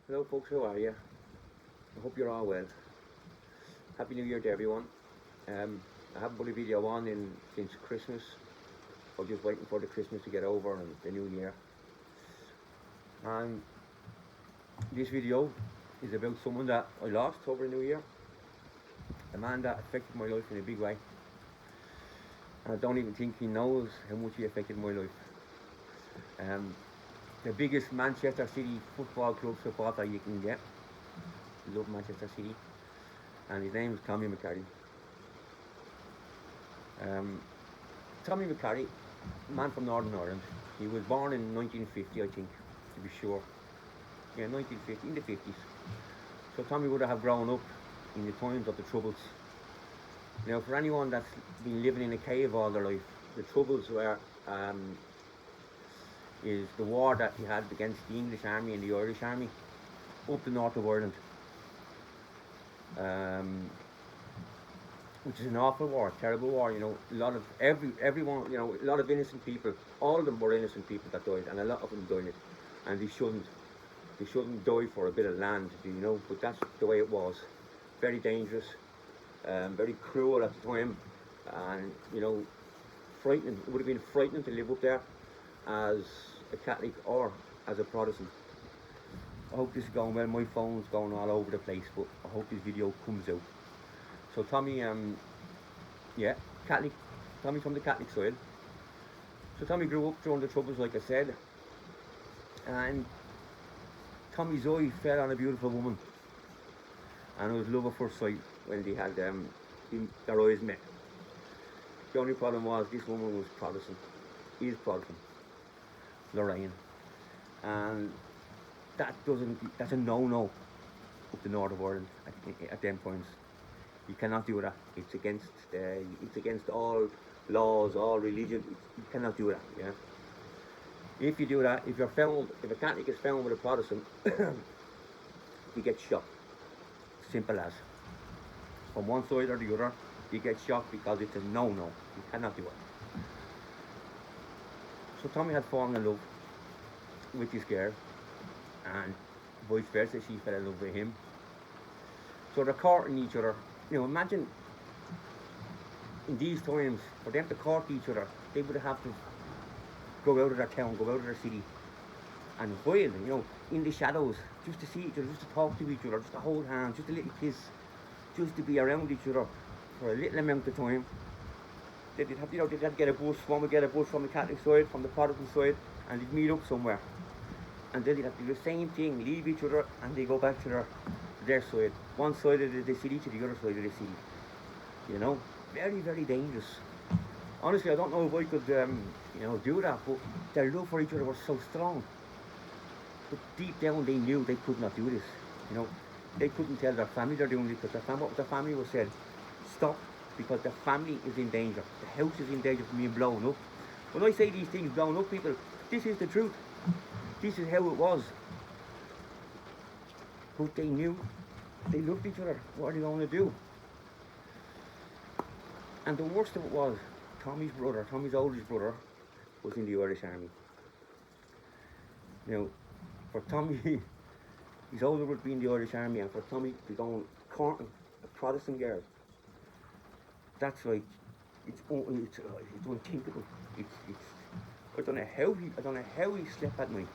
Hello folks, how are you? I hope you're all well. Happy New Year to everyone. I haven't put a video on since Christmas. I was just waiting for the Christmas to get over and the New Year. And this video is about someone that I lost over the New Year. A man that affected my life in a big way. And I don't even think he knows how much he affected my life. The biggest Manchester City football club supporter you can get. I love Manchester City. And his name is Tommy McCarry. Tommy McCarry, man from Northern Ireland. He was born in 1950, I think, to be sure. Yeah, 1950, in the 50s. So Tommy would have grown up in the times of the Troubles. Now, for anyone that's been living in a cave all their life, the Troubles were is the war that he had against the English army and the Irish army up the north of Ireland. Which is an awful war, a terrible war. You know, a lot of everyone, you know, a lot of innocent people. All of them were innocent people that died, and a lot of them died. And they shouldn't die for a bit of land, you know. But that's the way it was. Very dangerous, very cruel at the time, and you know, frightening. It would have been frightening to live up there as a Catholic or as a Protestant. I hope this is going well. My phone's going all over the place, but I hope this video comes out. So Tommy, yeah, Catholic. Tommy's from the Catholic side. So Tommy grew up during the Troubles, like I said, and Tommy's eye fell on a beautiful woman, and it was love at first sight when they had their eyes met. The only problem was this woman was Protestant. Is Protestant, Lorraine, and that's a no-no up the north of Ireland at them points. You cannot do that. It's against all laws, all religion. You cannot do that. Yeah. If you do that, if a Catholic is found with a Protestant, you get shot. Simple as. From one side or the other, you get shot because it's a no-no. You cannot do it. So Tommy had fallen in love with this girl, and vice versa, she fell in love with him. So they're courting each other. You know, imagine in these times, for them to court each other, they would have to go out of their town, go out of their city, and hide, you know, in the shadows, just to see each other, just to talk to each other, just to hold hands, just a little kiss, just to be around each other for a little amount of time. They'd have, you know, they'd have to get a bus, one would get a bus from the Catholic side, from the Protestant side, and they'd meet up somewhere. And then they'd have to do the same thing, leave each other, and they go back to their side. One side of the city to the other side of the city. You know, very, very dangerous. Honestly, I don't know if I could, you know, do that, but their love for each other was so strong. But deep down they knew they could not do this. You know, they couldn't tell their family they're doing this, because what their family was said, stop, because their family is in danger. The house is in danger from being blown up. When I say these things blown up, people, this is the truth. This is how it was. But they knew, they loved each other. What are they going to do? And the worst of it was, Tommy's oldest brother, was in the Irish Army. Now, for Tommy, his older would be in the Irish Army, and for Tommy to be going courting a Protestant girl, that's like, it's unthinkable. I don't know how he slept at night.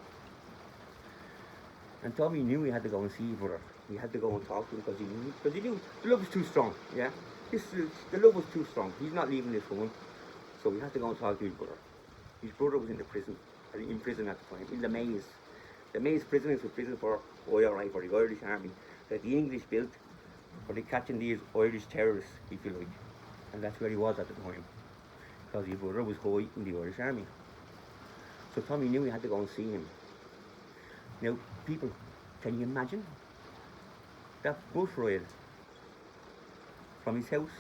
And Tommy knew he had to go and see his brother. He had to go and talk to him because he knew the love was too strong. Yeah, the love was too strong. He's not leaving this woman, so he had to go and talk to his brother. His brother was in prison at the time, in the Maze. The Maze prison is a prison for IRA, for the Irish Army, that the English built for the catching these Irish terrorists, if you like. And that's where he was at the time, because his brother was high in the Irish Army. So Tommy knew he had to go and see him. Now, people, can you imagine that bus ride from his house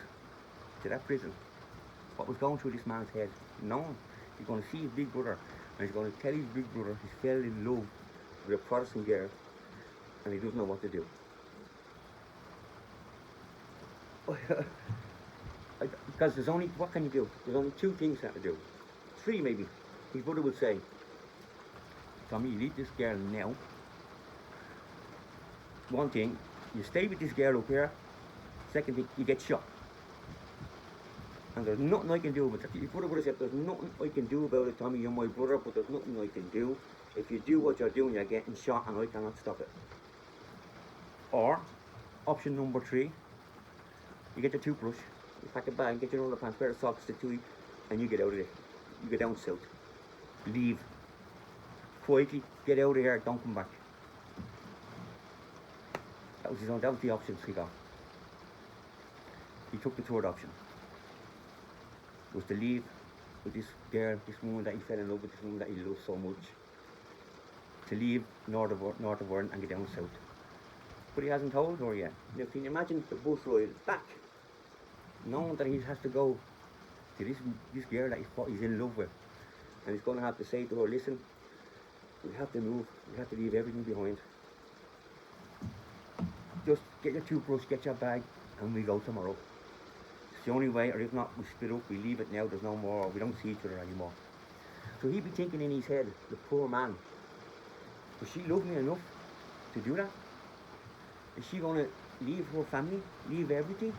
to that prison? What was going through this man's head? Knowing he's going to see his big brother, and he's going to tell his big brother he's fell in love with a Protestant girl, and he doesn't know what to do. Because there's only, what can you do? There's only two things you have to do. Three maybe. His brother would say, Tommy, you leave this girl now, one thing, you stay with this girl up here. Second thing, you get shot. And there's nothing I can do about it. Your brother would have said, there's nothing I can do about it, Tommy, you're my brother, but there's nothing I can do. If you do what you're doing, you're getting shot and I cannot stop it. Or, option number 3, you get the toothbrush, you pack a bag, get your underpants, pair of socks, the two, and you get out of there. You go down south. Leave. Quietly, get out of here, don't come back. That was the options he got. He took the third option. Was to leave with this girl, this woman that he fell in love with, this woman that he loved so much. To leave north of Ireland and get down south. But he hasn't told her yet. Now can you imagine the bus ride back, knowing that he has to go to this girl that he's in love with. And he's going to have to say to her, listen, we have to move, we have to leave everything behind. Just get your toothbrush, get your bag, and we go tomorrow. It's the only way, or if not, we split up, we leave it now, there's no more, we don't see each other anymore. So he'd be thinking in his head, the poor man, does she love me enough to do that? Is she going to leave her family, leave everything,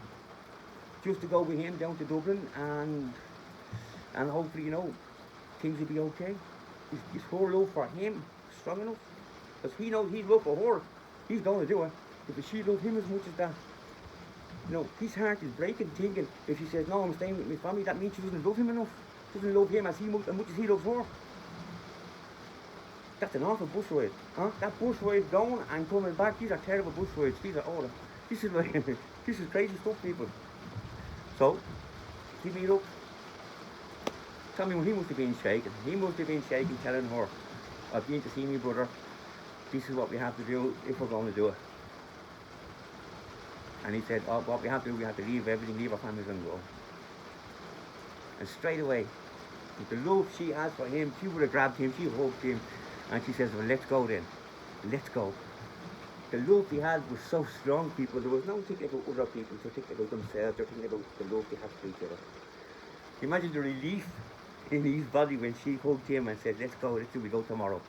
just to go with him down to Dublin and hopefully, you know, things will be okay? Is her love for him strong enough? Because he knows his love for her, he's going to do it. But does she love him as much as that? You know, his heart is breaking, thinking if she says, no, I'm staying with my family, that means she doesn't love him enough. Doesn't love him as much as he loves her. That's an awful bus ride, huh? That bus ride going and coming back, these are terrible bus rides. These are all, this is like, this is crazy stuff, people. So, he meet up. Tell me, he must have been shaking. He must have been shaking, telling her, I've been to see my brother. This is what we have to do if we're going to do it. And he said, oh, what we have to do, we have to leave everything, leave our families and go. And straight away, with the love she has for him, she would have grabbed him, she hugged him, and she says, well, let's go then. Let's go. The love he had was so strong, people. There was no thinking about other people, they're thinking about themselves, they're thinking about the love they have for each other. Imagine the relief in his body when she hugged him and said, let's go, let's do, we go tomorrow.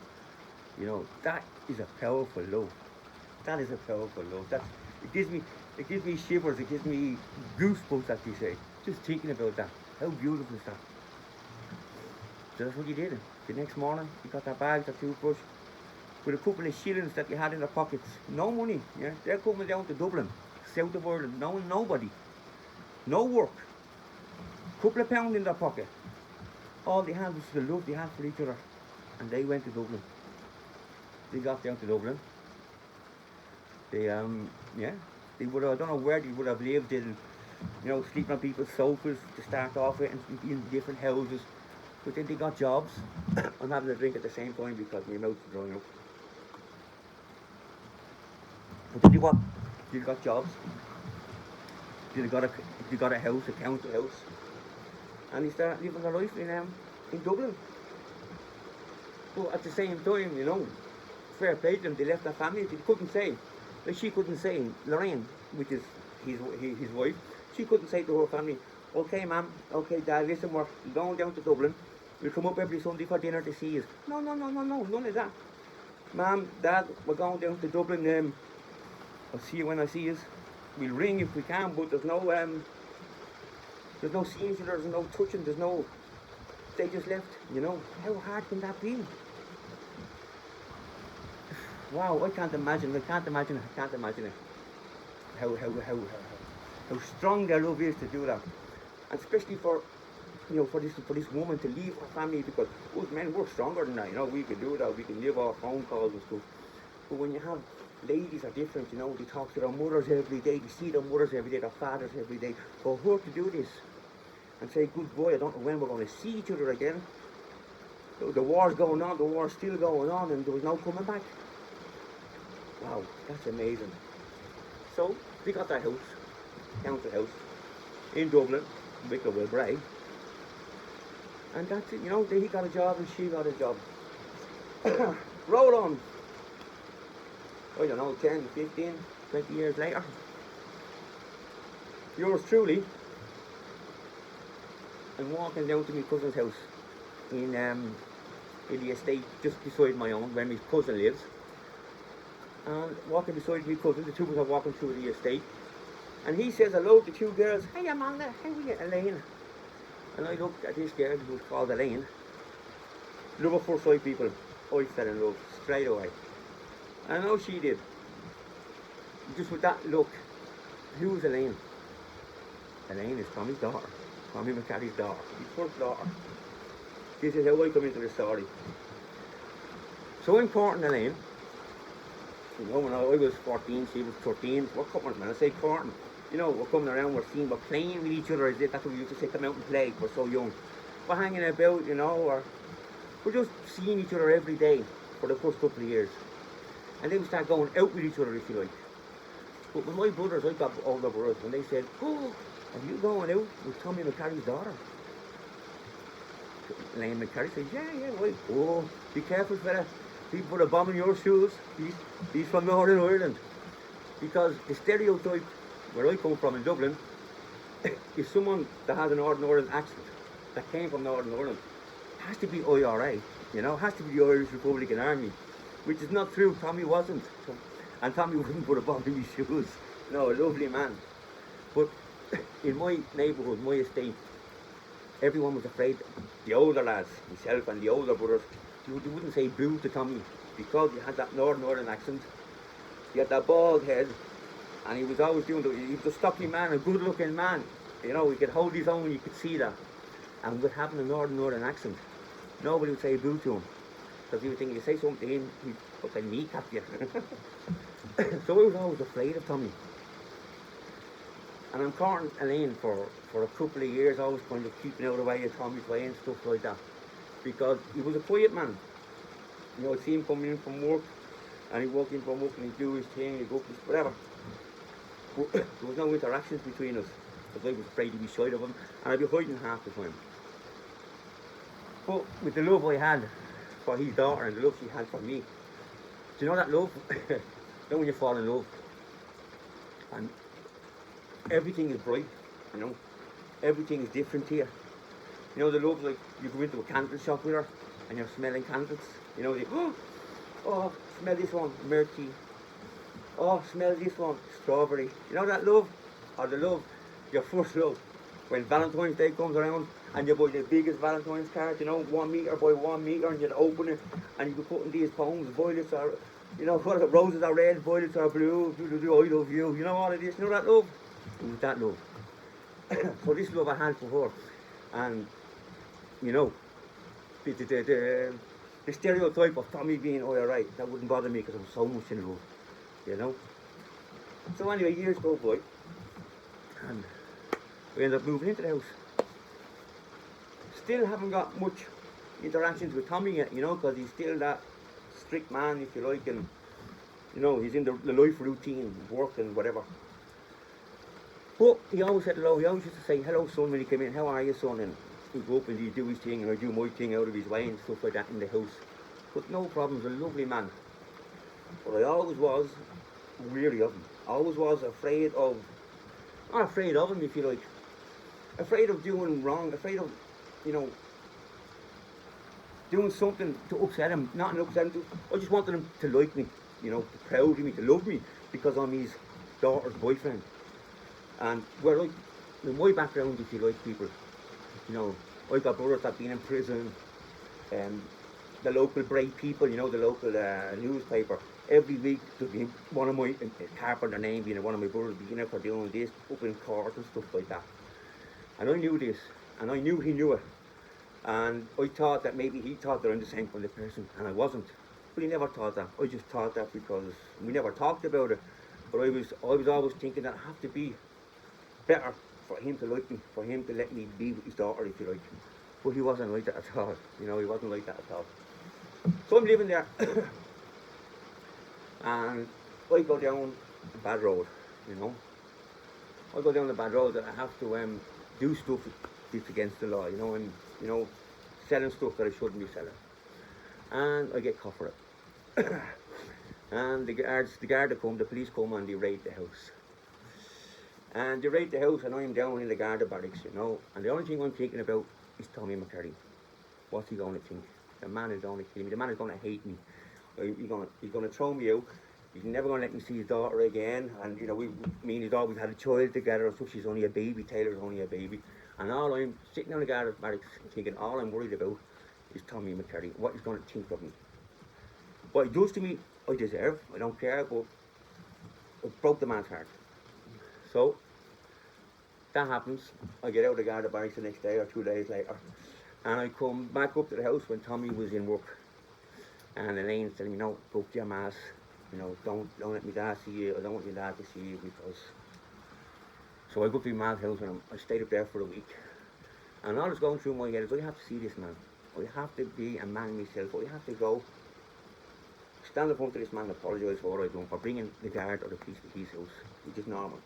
You know, that is a powerful love. That is a powerful love. It gives me shivers, it gives me goosebumps, as we say, just thinking about that. How beautiful is that? So that's what he did. The next morning, he got their bags, their toothbrush, with a couple of shillings that they had in their pockets. No money, yeah. They're coming down to Dublin, south of Ireland, knowing nobody. No work. Couple of pounds in their pocket. All they had was the love they had for each other. And they went to Dublin. They got down to Dublin. They would have, I don't know where they would have lived in, you know, sleeping on people's sofas to start off with and in different houses. But then they got jobs. I'm having a drink at the same time because my mouth is drying up. But then they got jobs. They got a house, a county house. And they started living their life in Dublin. But at the same time, you know, fair play to them, they left their family. They couldn't say, like she couldn't say, Lorraine, which is his wife, she couldn't say to her family, okay ma'am, okay dad, listen, we're going down to Dublin, we'll come up every Sunday for dinner to see you. No, none of that. Ma'am, dad, we're going down to Dublin, I'll see you when I see you. We'll ring if we can, but there's no seeing each other, there's no touching, they just left, you know. How hard can that be? Wow, I can't imagine it. How strong their love is to do that. And especially for, you know, for this woman to leave her family, because us men, we're stronger than that, you know, we can do that, we can live off phone calls and stuff. But when you have ladies are different, you know, they talk to their mothers every day, they see their mothers every day, their fathers every day. For her to do this and say, good boy, I don't know when we're going to see each other again. The war's going on, the war's still going on, and there was no coming back. Wow, that's amazing. So, they got their house, council house, in Dublin, Wicklow Bray. And that's it, you know, he got a job and she got a job. Roll on. I don't know, 10, 15, 20 years later. Yours truly, I'm walking down to my cousin's house in the estate just beside my own, where my cousin lives. and walking beside me cousin, the two of us are walking through the estate, and he says hello to two girls. Hey Amanda, how are you, Elaine? And I looked at this girl who was called Elaine. Love at first sight, people. I fell in love straight away. And I know she did. Just with that look, who was Elaine? Elaine is Tommy's daughter. Tommy McCarty's daughter. His first daughter. This is how I come into the story. So I'm courting Elaine. You know, when I was 14, she was 13. We're coming, man. I say courting. You know, we're coming around, we're seeing, we're playing with each other. That's what we used to say, come out and play. We're so young. We're hanging about, you know, or we're just seeing each other every day for the first couple of years. And then we start going out with each other, if you like. But with my brothers, I got older brothers, when they said, oh, are you going out with Tommy McCarty's daughter? Elaine McCarty said, yeah, wait. Oh, be careful, fella. People put a bomb in your shoes. He's from Northern Ireland. Because the stereotype where I come from in Dublin is someone that has a Northern Ireland accent, that came from Northern Ireland, has to be IRA, you know, has to be the Irish Republican Army, which is not true. Tommy wasn't. And Tommy wouldn't put a bomb in his shoes. No, a lovely man. But in my neighbourhood, my estate, everyone was afraid. The older lads, myself and the older brothers, they wouldn't say boo to Tommy because he had that Northern Ireland accent. He had that bald head, and he was always doing he was a stocky man, a good looking man. You know, he could hold his own, you could see that. And with having a Northern Ireland accent, nobody would say boo to him. Because he would think, you say something to him, he'd fucking kneecap you. So I was always afraid of Tommy. And I'm courting Elaine for a couple of years, always kind of keeping out of the way of Tommy's way and stuff like that. Because he was a quiet man. You know, I'd see him coming in from work, and he'd walk in from work and he'd do his thing, he'd go up his whatever. But there was no interactions between us, because I was afraid to be shy of him, and I'd be hiding half the time. But with the love I had for his daughter and the love she had for me, do you know that love? You know when you fall in love, and everything is bright, you know, everything is different here. You know, the love, like, you go into a candle shop with her, and you're smelling candles, you know, they, oh, smell this one, myrty. Oh, smell this one, strawberry. You know that love? Or the love, your first love, when Valentine's Day comes around, and you buy the biggest Valentine's card, you know, 1 metre by 1 metre, and you'd open it, and you could put in these poems, violets are, you know, what, roses are red, violets are blue, I love you, you know, all of this, you know that love? It was that love. So this love I had for her, and, you know, the stereotype of Tommy being alright, that wouldn't bother me because I was so much in love, you know. So anyway, years go by, and we ended up moving into the house. Still haven't got much interactions with Tommy yet, you know, because he's still that strict man, if you like, and, you know, he's in the life routine, work and whatever. But he always said hello. He always used to say, hello son, when he came in, how are you son? And he'd go up and he'd do his thing and I'd do my thing out of his way and stuff like that in the house. But no problems, a lovely man. But I always was weary of him. I always was afraid of, not afraid of him if you like, afraid of doing wrong, afraid of, you know, doing something to upset him, not to upset him, I just wanted him to like me, you know, to proud of me, to love me, because I'm his daughter's boyfriend. And where I, in my background, if you like, people, you know, I got brothers that have been in prison, the local Bright People, you know, the local newspaper, every week there'd be one of my, Carpenter name being one of my brothers being out for doing this, up in court and stuff like that. And I knew this, and I knew he knew it. And I thought that maybe he thought that I'm the same kind of person, and I wasn't. But he never thought that. I just thought that because we never talked about it. But I was always thinking that I have to be better for him to like me, for him to let me be with his daughter, if you like. But he wasn't like that at all. You know, he wasn't like that at all. So I'm living there, and I go down the bad road, you know. I go down the bad road that I have to do stuff that's against the law, you know, and, you know, selling stuff that I shouldn't be selling. And I get caught for it. And the guard come, the police come and they raid the house. And they raid the house and I'm down in the guard barracks, you know, and the only thing I'm thinking about is Tommy McCarty. What's he going to think? The man is going to kill me, the man is going to hate me. He's going to throw me out, He's never going to let me see his daughter again. And, you know, me and his daughter, we've had a child together, so she's only a baby, Taylor's only a baby. And all I'm sitting on the guard of barracks thinking, all I'm worried about is Tommy McCurry, what he's going to think of me. What he does to me, I deserve, I don't care, but it broke the man's heart. So, that happens. I get out of the guard of barracks the next day or 2 days later, and I come back up to the house when Tommy was in work. And Elaine's telling me, no, go up to your mass, you know, don't let me dad see you, I don't want your dad to see you, because... So I go to my house and I stayed up there for a week. And all that's going through my head is, I have to see this man. I have to be a man myself. I have to go stand in front of this man and apologise for what I've done, for bringing the guard or the police to his house, which is normal.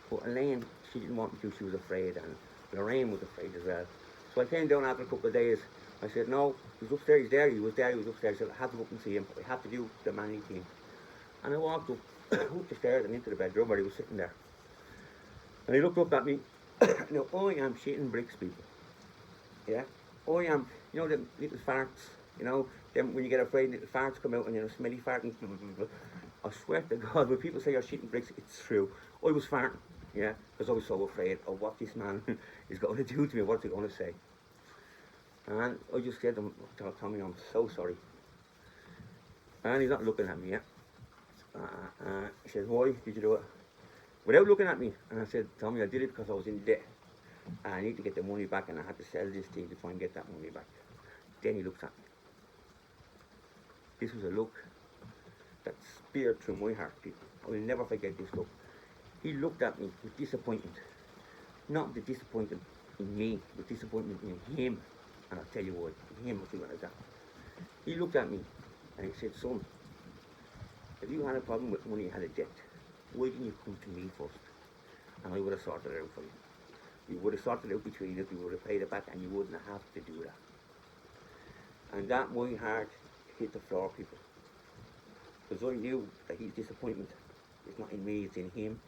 But Elaine, she didn't want me to, she was afraid, and Lorraine was afraid as well. So I came down after a couple of days. I said, no, he's upstairs, he was upstairs. I said, I had to go up and see him. I had to do the manly thing. And I walked up, up the stairs and into the bedroom where he was sitting there. And he looked up at me. Now, I am shitting bricks, people. Yeah? I am, you know, the little farts, you know, them, when you get afraid, little farts come out and, you know, smelly farting. I swear to God, when people say you're shitting bricks, it's true. I was farting, yeah, because I was so afraid of what this man is going to do to me, what's he going to say. And I just said to him, Tommy, I'm so sorry. And he's not looking at me, yeah. He said, why did you do it? Without looking at me. And I said, Tommy, I did it because I was in debt. And I need to get the money back, and I had to sell this thing to try and get that money back. Then he looks at me. This was a look that speared through my heart, people. I will never forget this look. He looked at me with disappointment. Not the disappointment in me, but disappointment in him. And I'll tell you what, him was doing like that. He looked at me and he said, son, if you had a problem with money, you had a debt, why didn't you come to me first? And I would have sorted it out for you. We would have sorted it out between us, we would have paid it back, and you wouldn't have to do that. And that, my heart hit the floor, people. Because I knew that his disappointment is not in me, it's in him.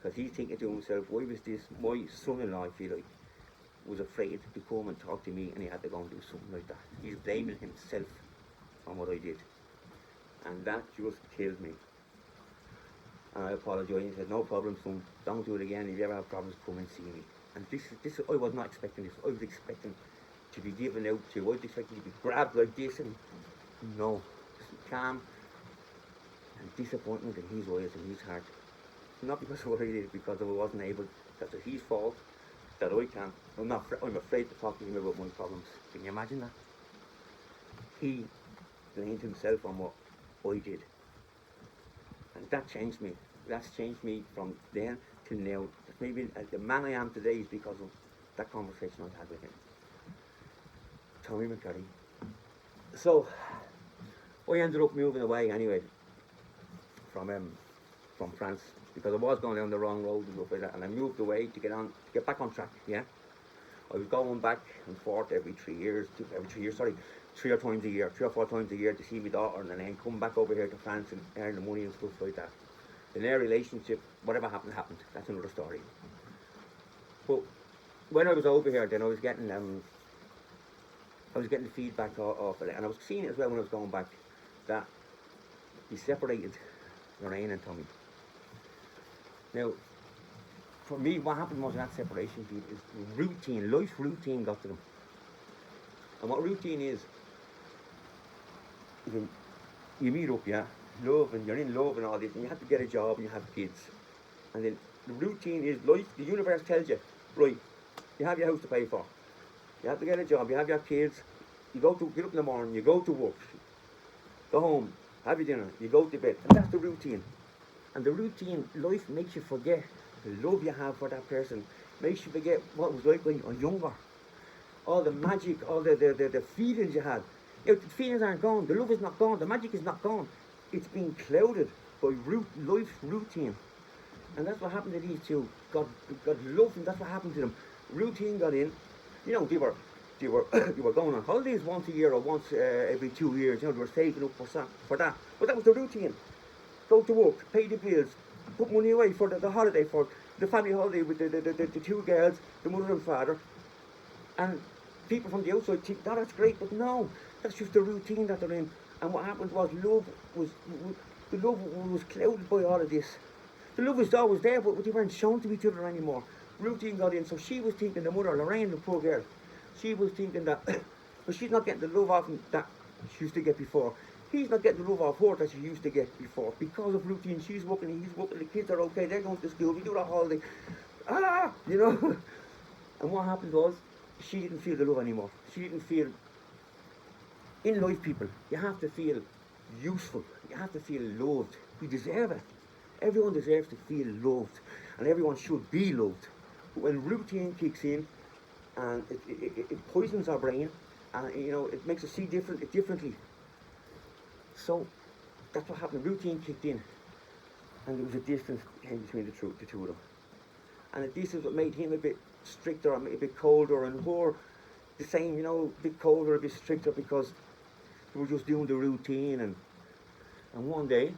Because he's thinking to himself, why was this, my son-in-law, I feel like, was afraid to come and talk to me, and he had to go and do something like that. He's blaming himself on what I did. And that just killed me. And I apologised. He said, no problem, son, don't do it again. If you ever have problems, come and see me. And this I was not expecting this. I was expecting to be given out to. I was expecting to be grabbed like this, and no, calm and disappointment in his eyes and his heart. Not because of what I did, because I wasn't able. That's his fault. That I can't. I'm afraid to talk to him about my problems. Can you imagine that? He blamed himself on what I did. And that changed me. That's changed me from then till now. Maybe the man I am today is because of that conversation I had with him. Tommy McCurry. So, I ended up moving away anyway from France, because I was going down the wrong road and stuff like that, and I moved away to get back on track, yeah. I was going back and forth every 3 or 4 times a year to see my daughter, and then come back over here to France and earn the money and stuff like that. In their relationship, whatever happened. That's another story. But when I was over here, then I was getting feedback off of it, and I was seeing it as well when I was going back, that he separated Lorraine and Tommy. Now, for me, what happened was that separation, is routine, life routine got to them. And what routine is when you meet up, yeah, love, and you're in love and all this, and you have to get a job and you have kids. And then the routine is life, the universe tells you, right, you have your house to pay for, you have to get a job, you have your kids, you get up in the morning, you go to work, go home, have your dinner, you go to bed, and that's the routine. And the routine, life makes you forget the love you have for that person, makes you forget what it was like when you were younger. All the magic, all the feelings you had. You know, the feelings aren't gone, the love is not gone, the magic is not gone. It's been clouded by life routine. And that's what happened to these two. God loved them, that's what happened to them. Routine got in. You know, they were going on holidays once a year or once every 2 years. You know, they were saving up for that. But that was the routine. Go to work, pay the bills, put money away for the holiday, for the family holiday with the two girls, the mother and father. And people from the outside think, oh, that's great, but no, that's just the routine that they're in. And what happened was love was The love was clouded by all of this. The love was always there, but they weren't shown to each other anymore. Routine got in, so she was thinking, the mother, Lorraine, the poor girl, she was thinking that, but she's not getting the love off him that she used to get before. He's not getting the love off her that she used to get before because of routine. She's working, he's working, the kids are okay, they're going to school, we do that holiday. You know. And what happened was, she didn't feel the love anymore. She didn't feel, in life, people, you have to feel useful. You have to feel loved. We deserve it. Everyone deserves to feel loved, and everyone should be loved. But when routine kicks in, and it poisons our brain, and you know it makes us see differently. So that's what happened. Routine kicked in, and there was a distance came between the two of them, and the distance what made him a bit stricter, a bit colder, and her the same. You know, a bit colder, a bit stricter because they were just doing the routine, and one day,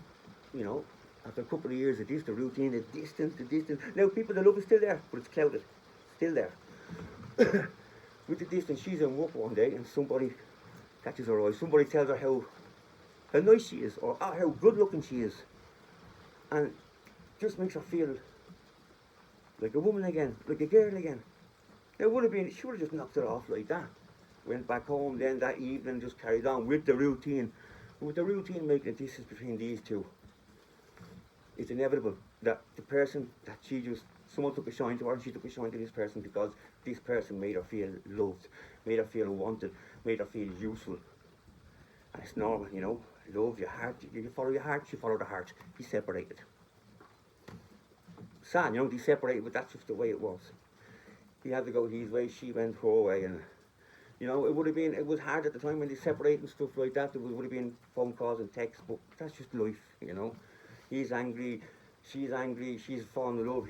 you know, after a couple of years of this, the routine, the distance. Now, people, the love is still there, but it's clouded. Still there. With the distance, she's in work one day, and somebody catches her eye. Somebody tells her how nice she is, or how good looking she is. And just makes her feel like a woman again, like a girl again. Now, she would have just knocked it off like that. Went back home then that evening, just carried on with the routine. With the routine making a distance between these two, it's inevitable that the person that someone took a shine to her, and she took a shine to this person because this person made her feel loved, made her feel wanted, made her feel useful. And it's normal, you know, love, your heart, you follow your heart, you follow the heart. Be separated. Sad, you know, they separated, but that's just the way it was. He had to go his way, she went her way, and you know, it was hard at the time when they separated and stuff like that. There would have been phone calls and texts, but that's just life, you know. He's angry, she's fallen in love,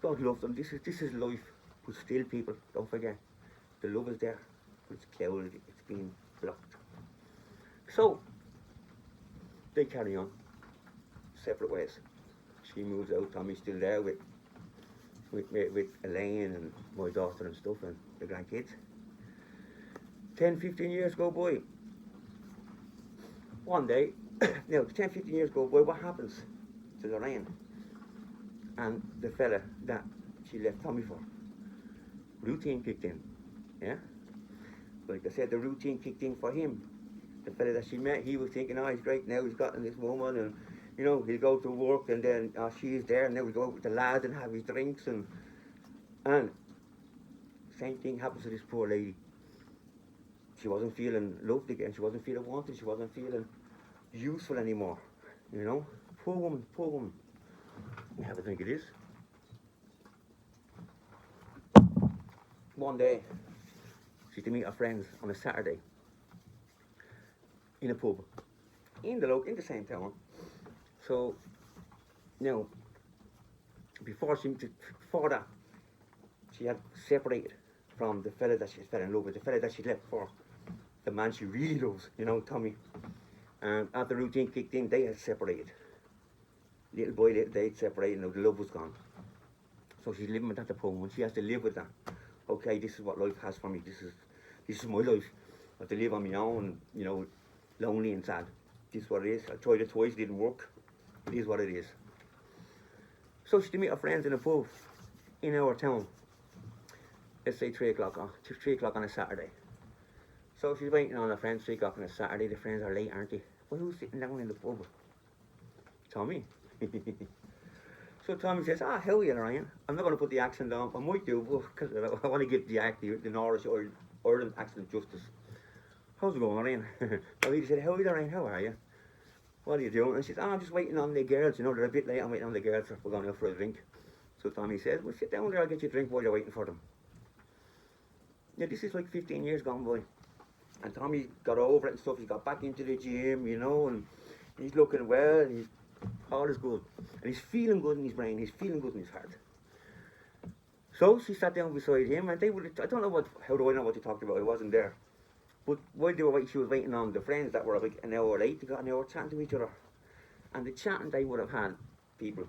God loves them, this is life. But still, people, don't forget, the love is there, but it's clouded, it's been blocked. So, they carry on, separate ways. She moves out, Tommy's still there with Elaine and my daughter and stuff, and the grandkids. 10, 15 years go by. One day, now 10, 15 years go by, what happens to Lorraine and the fella that she left Tommy for? Routine kicked in, yeah? Like I said, the routine kicked in for him. The fella that she met, he was thinking, oh, he's great now, he's gotten this woman, and you know, he'll go to work, and then she's there, and then we go out with the lads and have his drinks, and same thing happens to this poor lady. She wasn't feeling loved again, she wasn't feeling wanted, she wasn't feeling useful anymore, you know. Poor woman, poor woman. You have a drink of this. One day, she's to meet her friends on a Saturday in a pub in the same town. So, now, before that, she had separated from the fella that she fell in love with, the fella that she left for, the man she really loves, you know, Tommy. And after the routine kicked in, they had separated. Little boy, they'd separated, and the love was gone. So she's living with that at home, and she has to live with that. Okay, this is what life has for me. This is my life. I have to live on my own, you know, lonely and sad. This is what it is. I tried it twice, it didn't work. It is what it is. So she's to meet her friends in a pub in our town. Let's say 3 o'clock on a Saturday. So she's waiting on her friends 3 o'clock on a Saturday. The friends are late, aren't they? Well, who's sitting down in the pub? Tommy. So Tommy says, how are you, Ryan? I'm not going to put the accent on. I might do, because I want to give the Norris or Ireland accent justice. How's it going, Ryan? So he said, how are you, Ryan? How are you? What are you doing? And she said, I'm just waiting on the girls. You know, they're a bit late. I'm waiting on the girls. We're going out for a drink. So Tommy says, well, sit down there. I'll get you a drink while you're waiting for them. Yeah, this is like 15 years gone by. And Tommy got over it and stuff. He got back into the gym, you know, and he's looking well, and all is good. And he's feeling good in his brain. He's feeling good in his heart. So she sat down beside him, and I don't know how do I know what they talked about? I wasn't there. But while they were waiting, she was waiting on the friends that were like an hour late. They got an hour chatting to each other. And the chatting they would have had, people,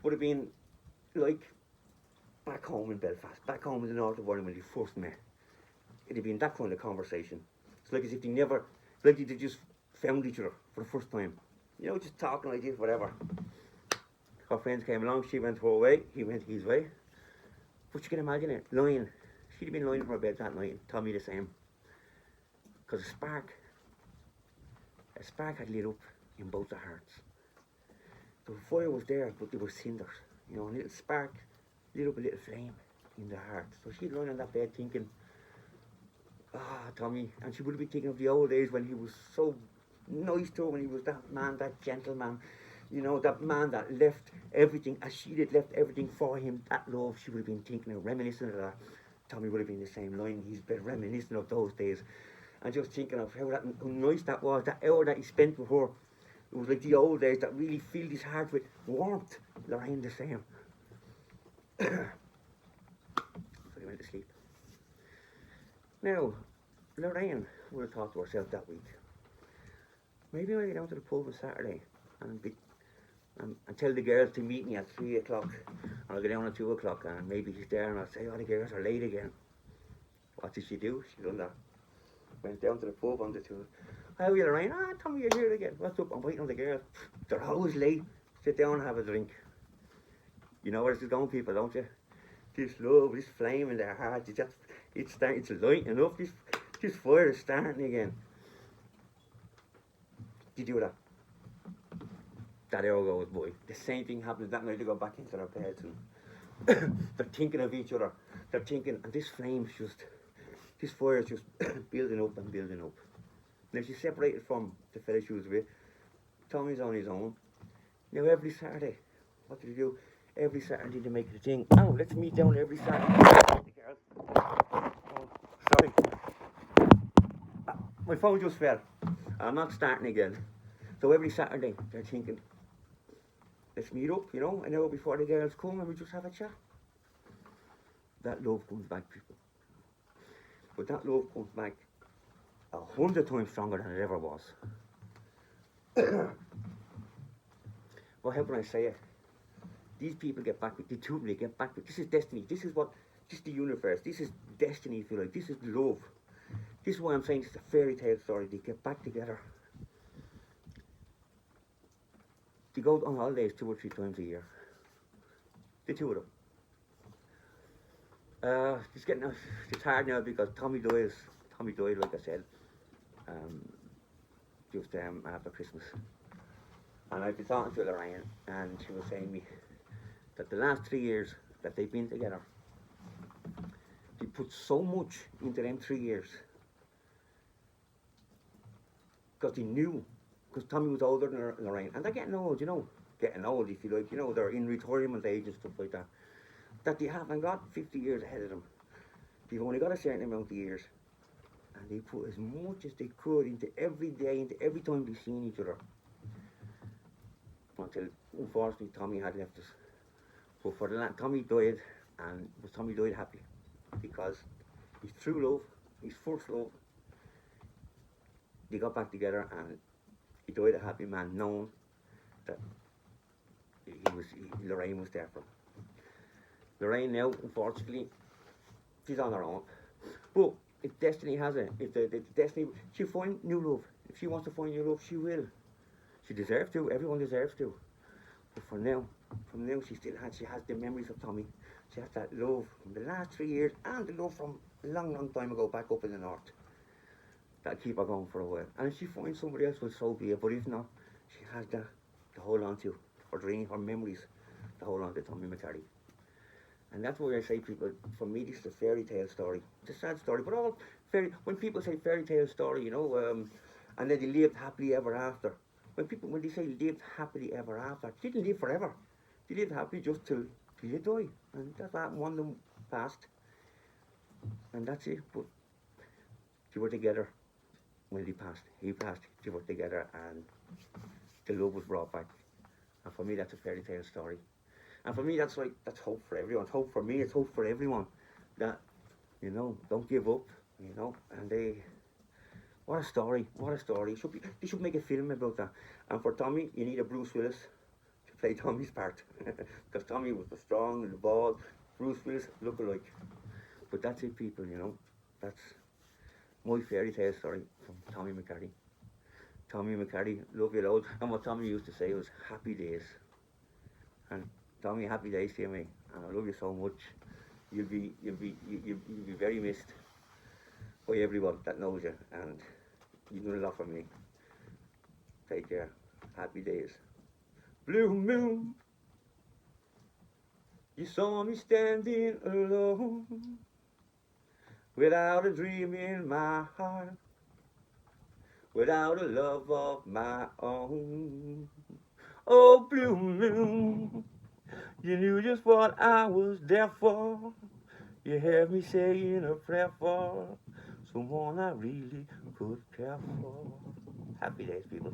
would have been like back home in Belfast, back home in the north of Ireland when they first met. It'd have been that kind of conversation. It's like as if they just found each other for the first time. You know, just talking like this, whatever. Her friends came along, she went her way, he went his way. But you can imagine it, lying. She'd have been lying for her bed that night and Tommy the same. Because a spark had lit up in both their hearts. The fire was there, but there were cinders. You know, a little spark lit up a little flame in their heart. So she'd lying on that bed thinking, Tommy, and she would have been thinking of the old days when he was so nice to her, when he was that man, that gentleman, you know, that man that left everything, as she had left everything for him, that love, she would have been thinking of, reminiscent of that. Tommy would have been the same line, he's been reminiscent of those days, and just thinking of how nice that was, that hour that he spent with her. It was like the old days that really filled his heart with warmth. Lorraine the same. So he went to sleep. Now, Lorraine would have thought to herself that week, maybe I'll get down to the pub on Saturday and tell the girls to meet me at 3 o'clock, and I'll go down at 2 o'clock, and maybe he's there, and I'll say, the girls are late again. What did she do? She done that. Went down to the pub on the 2. How are you, Lorraine? Tommy, you're here again. What's up? I'm waiting on the girls. They're always late. Sit down and have a drink. You know where this is going, people, don't you? This love, this flame in their heart, it's starting to lighten up. This fire is starting again. Did you do that? That hour goes by. The same thing happens that night. They go back into their beds and they're thinking of each other. They're thinking, and this fire is just building up and building up. Now she's separated from the fella she was with. Tommy's on his own. Now every Saturday, what did he do? Every Saturday they make it a thing. Let's meet down every Saturday. Sorry. My phone just fell. I'm not starting again. So every Saturday they're thinking, let's meet up, you know, an hour before the girls come and we just have a chat. That love comes back, people. But that love comes back 100 times stronger than it ever was. Well, how can I say it? These people get back with, the two of them get back with, this is destiny, this is the universe, this is destiny, if you like, this is love. This is why I'm saying it's a fairy tale story. They get back together. They go on holidays 2 or 3 times a year. The two of them. It's hard now because Tommy died, like I said, just after Christmas. And I've been talking to Lorraine, and she was saying to me that the last 3 years that they've been together, they put so much into them 3 years. Because they knew, because Tommy was older than Lorraine, and they're getting old, you know, if you like, you know, they're in retirement age and stuff like that, that they haven't got 50 years ahead of them. They've only got a certain amount of years, and they put as much as they could into every day, into every time they've seen each other. Until, unfortunately, Tommy had left us. But for Tommy died, and Tommy died happy, because his true love, his first love, they got back together, and he died a happy man, knowing that Lorraine was there for him. Lorraine now, unfortunately, she's on her own. But if destiny has it, if the destiny, she'll find new love. If she wants to find new love, she will. She deserves to. Everyone deserves to. But from now, she has the memories of Tommy. She has that love from the last 3 years, and the love from a long, long time ago back up in the north. That'll keep her going for a while. And if she finds somebody else, well, so be it. But if not, she has that to hold on to, her dream, her memories, to hold on to Tommy McCarty. And that's why I say, people, for me, this is a fairy tale story. It's a sad story, but when people say fairy tale story, you know, and then they lived happily ever after. When they say lived happily ever after, they didn't live forever. They lived happily just till they die. And that's what one of them passed. And that's it. But they were together when he passed. They were together, and the love was brought back. And for me, that's a fairy tale story. And for me, that's hope for everyone. It's hope for me, it's hope for everyone. That, you know, don't give up, you know. And what a story. They should make a film about that. And for Tommy, you need a Bruce Willis to play Tommy's part. Because Tommy was the strong and the bald. Bruce Willis look alike. But that's it, people, you know. That's my fairy tale story from Tommy McCarty. Tommy McCarty, love you loads. And what Tommy used to say was happy days. And Tommy, happy days to you, mate. And I love you so much. You'll be very missed by everyone that knows you, and you've done a lot for me. Take care. Happy days. Blue moon, you saw me standing alone, without a dream in my heart, without a love of my own. Oh, blue moon, you knew just what I was there for. You had me saying a prayer for someone I really could care for. Happy days, people.